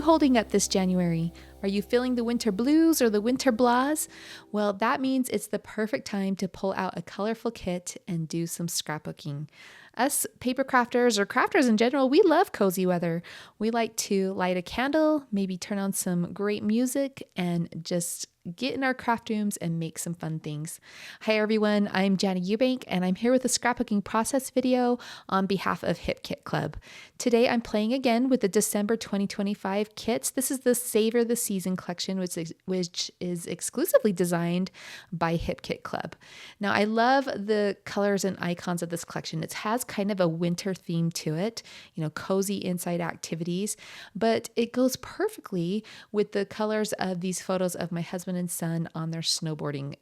you holding up this January? Are you feeling the winter blues or the winter blahs? Well, that means it's the perfect time to pull out a colorful kit and do some scrapbooking. Us paper crafters or crafters in general, we love cozy weather. We like to light a candle, maybe turn on some great music, and just get in our craft rooms and make some fun things. Hi everyone, I'm Jana Eubank and I'm here with a scrapbooking process video on behalf of Hip Kit Club. Today I'm playing again with the December 2025 kits. This is the Savor the Season collection, which is exclusively designed by Hip Kit Club. Now I love the colors and icons of this collection. It has kind of a winter theme to it, cozy inside activities, but it goes perfectly with the colors of these photos of my husband and son on their snowboarding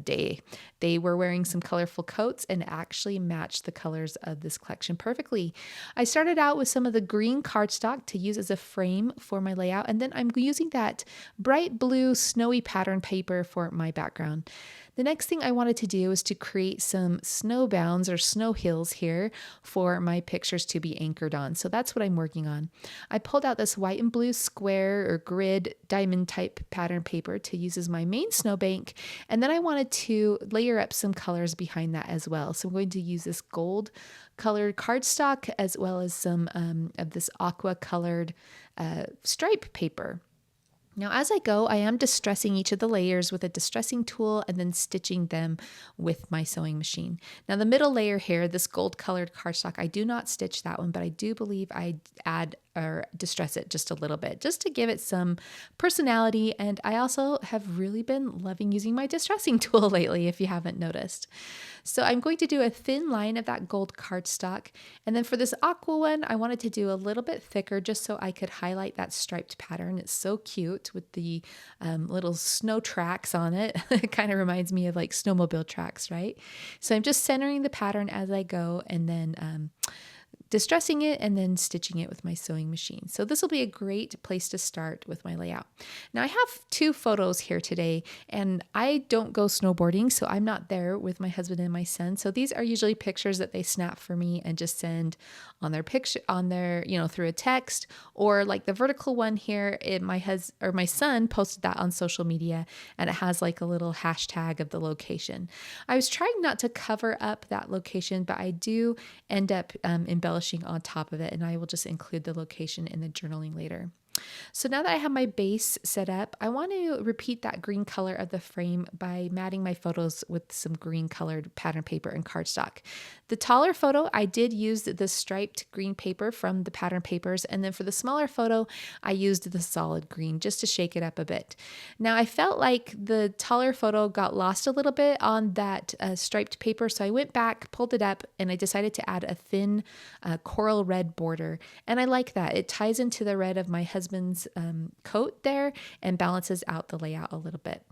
day. They were wearing some colorful coats and actually matched the colors of this collection perfectly. I started out with some of the green cardstock to use as a frame for my layout, and then I'm using that bright blue snowy pattern paper for my background. The next thing I wanted to do is to create some snow bounds or snow hills here for my pictures to be anchored on. So that's what I'm working on. I pulled out this white and blue square or grid diamond type pattern paper to use as my main snowbank. And then I wanted to layer up some colors behind that as well. So I'm going to use this gold colored cardstock as well as some of this aqua colored stripe paper. Now, as I go, I am distressing each of the layers with a distressing tool and then stitching them with my sewing machine. Now, the middle layer here, this gold colored cardstock, I do not stitch that one, but I do believe I add or distress it just a little bit, just to give it some personality. And I also have really been loving using my distressing tool lately, if you haven't noticed. So I'm going to do a thin line of that gold cardstock. And then for this aqua one, I wanted to do a little bit thicker just so I could highlight that striped pattern. It's so cute with the little snow tracks on it. It kind of reminds me of like snowmobile tracks, right? So I'm just centering the pattern as I go and then distressing it and then stitching it with my sewing machine. So this will be a great place to start with my layout. Now I have two photos here today and I don't go snowboarding, so I'm not there with my husband and my son. So these are usually pictures that they snap for me and just send on their picture through a text, or like the vertical one here, my son posted that on social media and it has like a little hashtag of the location. I was trying not to cover up that location, but I do end up embellishing on top of it, and I will just include the location in the journaling later. So now that I have my base set up, I want to repeat that green color of the frame by matting my photos with some green colored pattern paper and cardstock. The taller photo, I did use the striped green paper from the pattern papers, and then for the smaller photo, I used the solid green just to shake it up a bit. Now I felt like the taller photo got lost a little bit on that striped paper, so I went back, pulled it up, and I decided to add a thin coral red border, and I like that. It ties into the red of my husband's coat there and balances out the layout a little bit.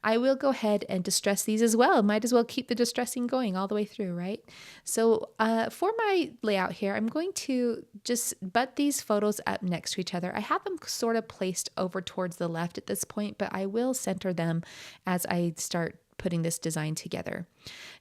I will go ahead and distress these as well. Might as well keep the distressing going all the way through, right? So for my layout here, I'm going to just butt these photos up next to each other. I have them sort of placed over towards the left at this point, but I will center them as I start putting this design together.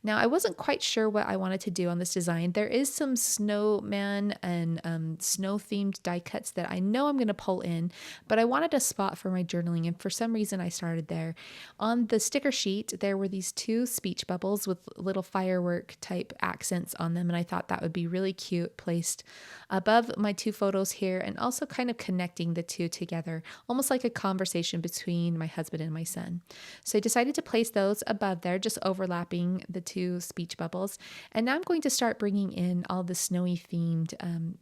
Now, I wasn't quite sure what I wanted to do on this design. There is some snowman and snow-themed die cuts that I know I'm going to pull in, but I wanted a spot for my journaling, and for some reason I started there. On the sticker sheet, there were these two speech bubbles with little firework type accents on them, and I thought that would be really cute placed above my two photos here, and also kind of connecting the two together, almost like a conversation between my husband and my son. So I decided to place those above there, just overlapping the two speech bubbles. And now I'm going to start bringing in all the snowy themed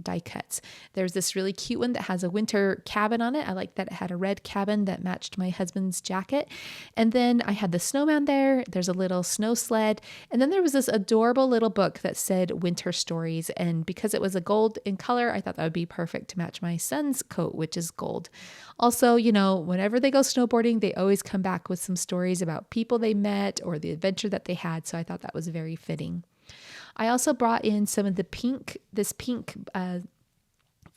die cuts. There's this really cute one that has a winter cabin on it. I like that it had a red cabin that matched my husband's jacket. And then I had the snowman there. There's a little snow sled. And then there was this adorable little book that said Winter Stories. And because it was a gold in color, I thought that would be perfect to match my son's coat, which is gold. Also, whenever they go snowboarding, they always come back with some stories about people they met or the adventure that they had. So I thought that was very fitting. I also brought in some of the pink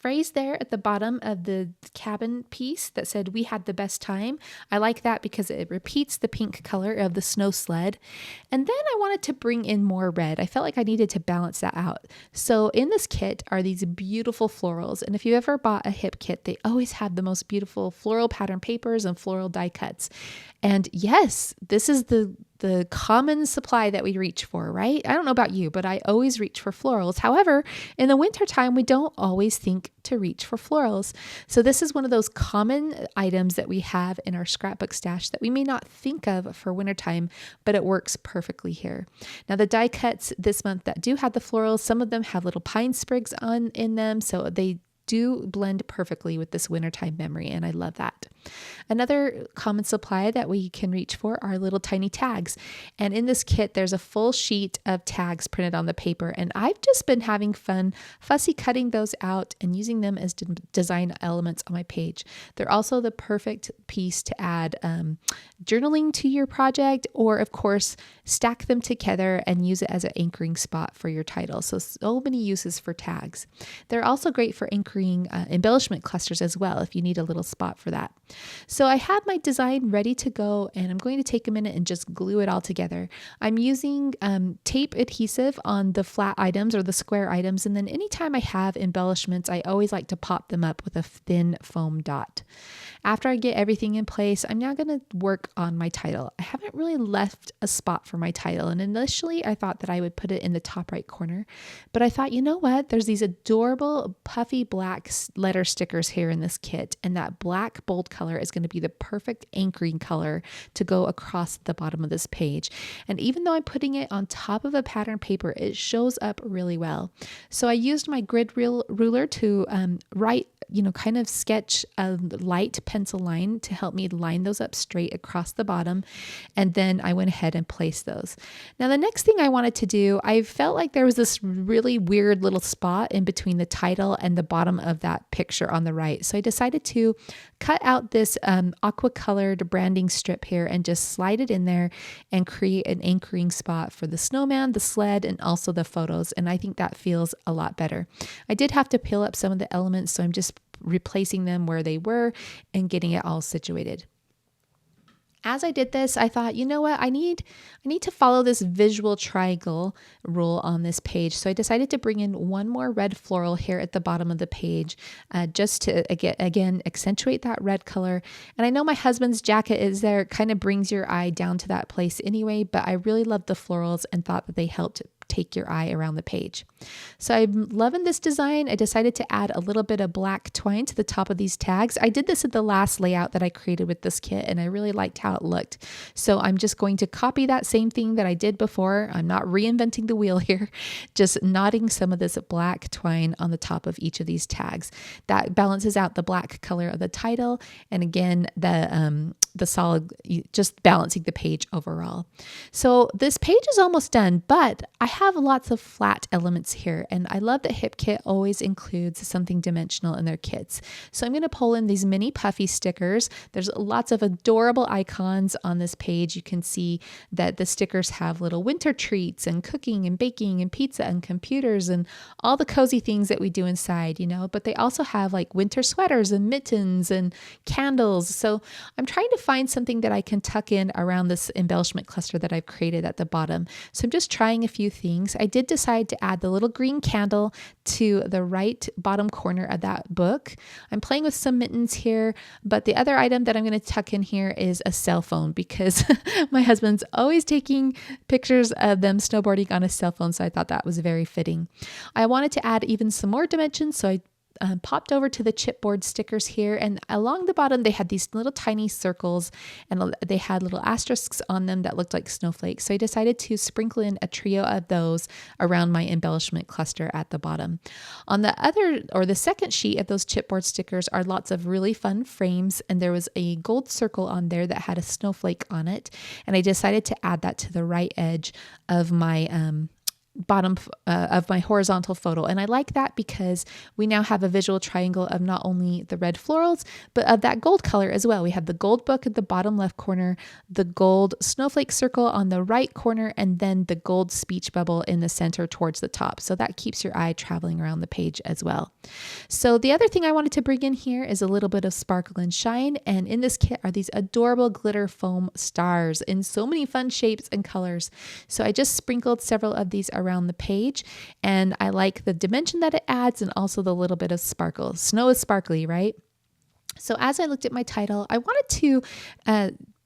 phrase there at the bottom of the cabin piece that said, "We had the best time." I like that because it repeats the pink color of the snow sled. And then I wanted to bring in more red. I felt like I needed to balance that out. So in this kit are these beautiful florals. And if you ever bought a hip kit, they always have the most beautiful floral pattern papers and floral die cuts. And yes, this is the common supply that we reach for, right? I don't know about you, but I always reach for florals. However, in the wintertime, we don't always think to reach for florals. So this is one of those common items that we have in our scrapbook stash that we may not think of for wintertime, but it works perfectly here. Now the die cuts this month that do have the florals, some of them have little pine sprigs in them, so they do blend perfectly with this wintertime memory, and I love that. Another common supply that we can reach for are little tiny tags. And in this kit, there's a full sheet of tags printed on the paper, and I've just been having fun fussy cutting those out and using them as design elements on my page. They're also the perfect piece to add journaling to your project, or of course, stack them together and use it as an anchoring spot for your title. So many uses for tags. They're also great for anchoring embellishment clusters as well, if you need a little spot for that. So I have my design ready to go, and I'm going to take a minute and just glue it all together. I'm using tape adhesive on the flat items or the square items, and then anytime I have embellishments, I always like to pop them up with a thin foam dot. After I get everything in place, I'm now going to work on my title. I haven't really left a spot for my title, and initially I thought that I would put it in the top right corner, but I thought, you know what? There's these adorable puffy black letter stickers here in this kit, and that black bold color is going to be the perfect anchoring color to go across the bottom of this page. And even though I'm putting it on top of a pattern paper, it shows up really well. So I used my grid ruler to write, kind of sketch a light pencil line to help me line those up straight across the bottom. And then I went ahead and placed those. Now, the next thing I wanted to do, I felt like there was this really weird little spot in between the title and the bottom of that picture on the right. So I decided to cut out this aqua colored branding strip here and just slide it in there and create an anchoring spot for the snowman, the sled, and also the photos. And I think that feels a lot better. I did have to peel up some of the elements, so I'm just replacing them where they were and getting it all situated. As I did this, I thought, you know what, I need to follow this visual triangle rule on this page. So I decided to bring in one more red floral here at the bottom of the page, just to again accentuate that red color. And I know my husband's jacket is there, kind of brings your eye down to that place anyway, but I really loved the florals and thought that they helped take your eye around the page. So I'm loving this design. I decided to add a little bit of black twine to the top of these tags. I did this at the last layout that I created with this kit, and I really liked how it looked. So I'm just going to copy that same thing that I did before. I'm not reinventing the wheel here, just knotting some of this black twine on the top of each of these tags. That balances out the black color of the title, and again, the solid, just balancing the page overall. So this page is almost done, but I have lots of flat elements here, and I love that Hip Kit always includes something dimensional in their kits. So I'm going to pull in these mini Puffy stickers. There's lots of adorable icons on this page. You can see that the stickers have little winter treats and cooking and baking and pizza and computers and all the cozy things that we do inside, but they also have like winter sweaters and mittens and candles. So I'm trying to find something that I can tuck in around this embellishment cluster that I've created at the bottom. So I'm just trying a few things. I did decide to add the little green candle to the right bottom corner of that book. I'm playing with some mittens here, but the other item that I'm going to tuck in here is a cell phone, because my husband's always taking pictures of them snowboarding on a cell phone, so I thought that was very fitting. I wanted to add even some more dimensions, so I popped over to the chipboard stickers here, and along the bottom they had these little tiny circles, and they had little asterisks on them that looked like snowflakes. So I decided to sprinkle in a trio of those around my embellishment cluster at the bottom. On the second sheet of those chipboard stickers are lots of really fun frames, and there was a gold circle on there that had a snowflake on it, and I decided to add that to the right edge of my bottom of my horizontal photo. And I like that because we now have a visual triangle of not only the red florals, but of that gold color as well. We have the gold book at the bottom left corner, the gold snowflake circle on the right corner, and then the gold speech bubble in the center towards the top. So that keeps your eye traveling around the page as well. So the other thing I wanted to bring in here is a little bit of sparkle and shine. And in this kit are these adorable glitter foam stars in so many fun shapes and colors. So I just sprinkled several of these around the page, and I like the dimension that it adds and also the little bit of sparkle. Snow is sparkly, right? So as I looked at my title, I wanted to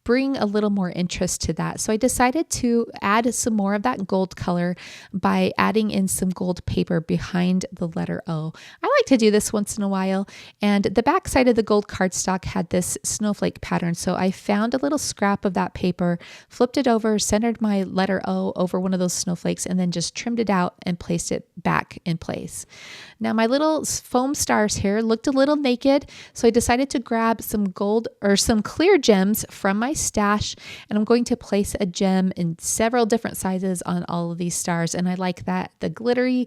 bring a little more interest to that. So I decided to add some more of that gold color by adding in some gold paper behind the letter O. I like to do this once in a while, and the back side of the gold cardstock had this snowflake pattern. So I found a little scrap of that paper, flipped it over, centered my letter O over one of those snowflakes, and then just trimmed it out and placed it back in place. Now my little foam stars here looked a little naked, so I decided to grab some gold or some clear gems from my stash, and I'm going to place a gem in several different sizes on all of these stars. And I like that the glittery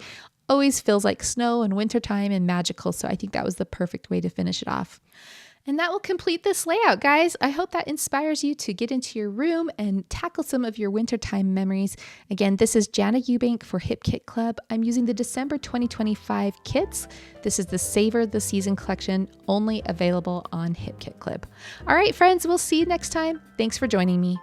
always feels like snow and wintertime and magical, so I think that was the perfect way to finish it off. And that will complete this layout, guys. I hope that inspires you to get into your room and tackle some of your wintertime memories. Again, this is Jana Eubank for Hip Kit Club. I'm using the December 2025 kits. This is the Savor the Season collection, only available on Hip Kit Club. All right, friends, we'll see you next time. Thanks for joining me.